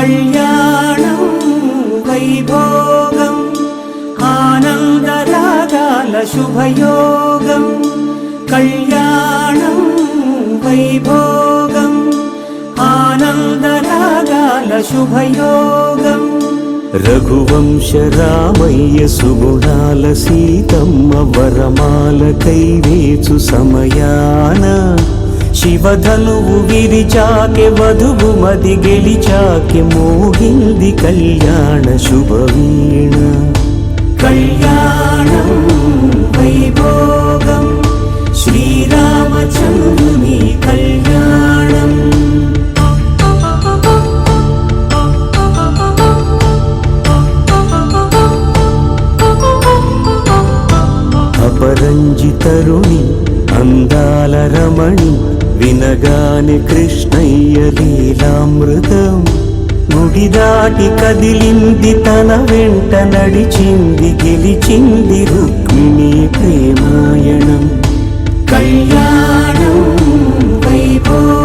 కళ్యాణం వైభోగం ఆనందరాగాల శుభయోగం. కళ్యాణం వైభోగం ఆనందరాగాల శుభయోగం. రఘువంశ రామయ్య సుగుణాల సీతమ్మ వరమాల కైవేచు సమయాన శివధనువు విరిచాకె వధువు మది గెలిచాకె మోగింది కళ్యాణ శుభవీణ. కళ్యాణం వైభోగం శ్రీరామచంద్రుని కళ్యాణం. అపరంజితరుణి అందాల రమణి వినగానే కృష్ణయ్య లీలామృతం. గుడి దాటి కదిలింది తన వెంట నడిచింది గెలిచింది రుక్మిణి ప్రేమాయణం. కళ్యాణం వైభోగం